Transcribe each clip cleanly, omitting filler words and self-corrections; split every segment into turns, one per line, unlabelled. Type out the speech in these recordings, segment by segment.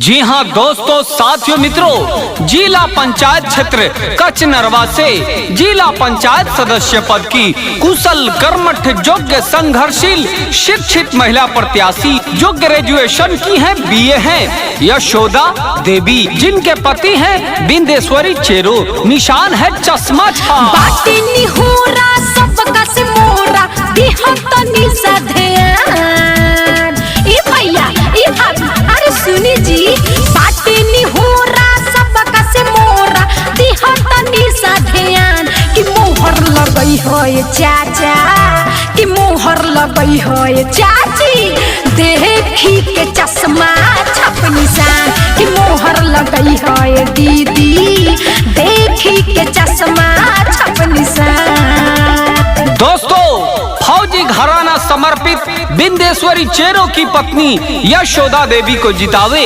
जी हाँ दोस्तों, साथियों, मित्रों, जिला पंचायत क्षेत्र कच्छ नरवा से जिला पंचायत सदस्य पद की कुशल कर्मठ योग्य संघर्षशील शिक्षित महिला प्रत्याशी जो ग्रेजुएशन की हैं, बीए हैं, यशोदा देवी, जिनके पति हैं बिंदेश्वरी चेरो, निशान है चश्मा छाप।
सुनी जी, बाटे नी हो रहा सबका से मोरा दिहतनी सा ध्यान कि मोहर लगई हो ये चाचा, कि मोहर लगई हो ये चाची, देखी के चश्मा छप निशान कि मोहर लगई हो ये दीदी, देखी के चश्मा छप निशान।
दोस्तों, फौजी घराना समर्पित बिंदेश्वरी चेरो की पत्नी यशोदा देवी को जितावे,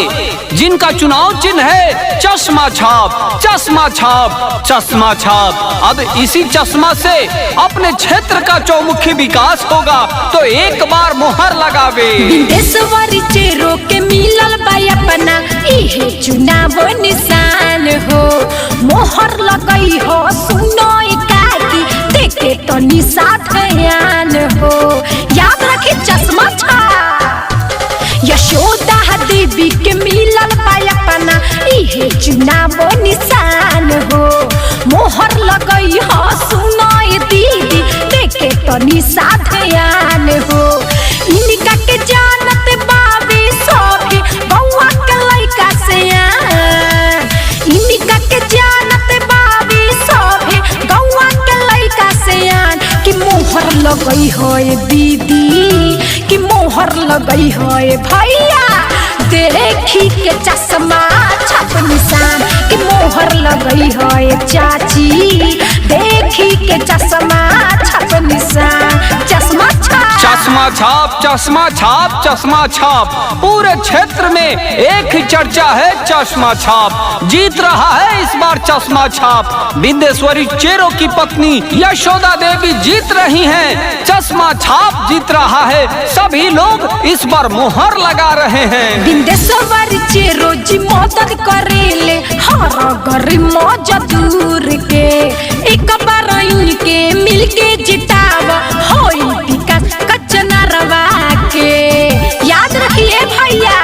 जिनका चुनाव चिन्ह है चश्मा छाप, चश्मा छाप, चश्मा छाप। अब इसी चश्मा से अपने क्षेत्र का चौमुखी विकास होगा, तो एक बार मोहर लगावे।
बिंदेश्वरी चेरो के मिलल बा अपना इहे चुनाव निशान हो, मोहर लगई हो सुनो एकाकी, देखे तो निशान हो, याद रखे चश्मा छाप। यशोदा देवी के मिलल बा अपना इहे चुनाव निशान हो, मोहर लगई हो सुनो दीदी, देखे तो निशान हो। इनका के जानत बाबी सोभी बउआ के लइका से आन, इनका के जानत बाबी सोभी बउआ के लइका से आन कि मोहर लगई हो दीदी, कि मोहर लगई हो भैया, देखी के चश्मा छप निशान कि मोहर लगई हो चाची, देखी के चश्मा छप निशान। चश्मा छाप,
चश्मा छाप, चश्मा छाप, चश्मा छाप। पूरे क्षेत्र में एक ही चर्चा है चश्मा छाप। जीत रहा है इस बार चश्मा छाप। बिंदेश्वरी चेरो की पत्नी यशोदा देवी जीत रही हैं, चश्मा छाप जीत रहा है। सभी लोग इस बार मोहर लगा रहे हैं।
बिंदेश्वरी चेरो जी मदद करेले हर गरीब मजदूर के, एक बार इनके मिलके जिताव होई विकास कच्छ नरवा के, याद रखिए भैया।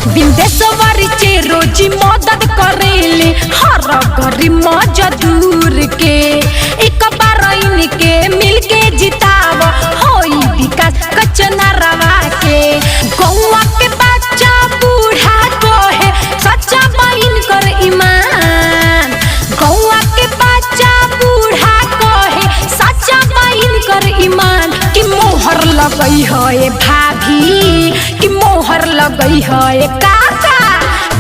बिंदेश्वरी चेरो जी मदद करेले हर गरीब मजदूर के, एक बार इनके मिलके जिताव होई विकास कच्छ नरवा के। गौवा के बच्चा बूढ़ा कोहे सच्चा बइन कर ईमान, गौवा के बच्चा बूढ़ा कोहे सच्चा बइन कर ईमान कि मोहर लगई हो भाभी, कि मोहर लगई हो काका,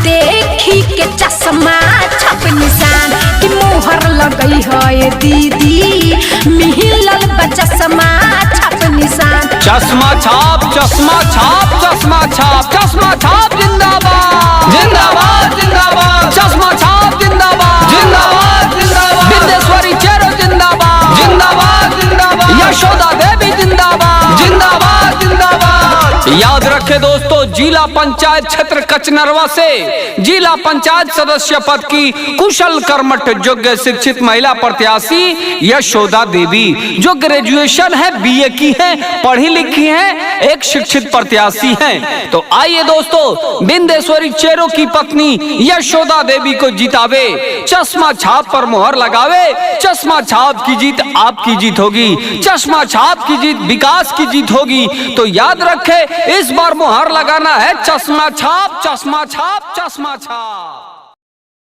देखी के चश्मा छप निशान कि मोहर लगई हो दीदी, मिलल बा चश्मा छप निशान।
चश्मा छाप, चश्मा छाप, चश्मा छाप, चश्मा छाप जिंदाबाद, जिंदाबाद, जिंदाबाद, चश्मा छाप जिंदाबाद, जिंदाबाद, जिंदाबाद, बिंदेश्वरी चेरो जिंदाबाद, जिंदाबाद, जिंदाबाद, यशोदा देवी जिंदाबाद, जिंदाबाद, जिंदाबाद। याद रखे दोस्तों, जिला पंचायत क्षेत्र कच्छ नरवा से जिला पंचायत सदस्य पद की कुशल कर्मठ योग्य शिक्षित महिला प्रत्याशी यशोदा देवी, जो ग्रेजुएशन है, बीए की है, पढ़ी लिखी है, एक शिक्षित प्रत्याशी हैं। तो आइए दोस्तों, बिंदेश्वरी चेरो की पत्नी यशोदा देवी को जितावे, चश्मा छाप पर मोहर लगावे। चश्मा छाप की जीत आपकी जीत होगी, चश्मा छाप की जीत विकास की जीत होगी। तो याद रखे, इस बार मोहर लगाना है चश्मा छाप, चश्मा छाप, चश्मा छाप।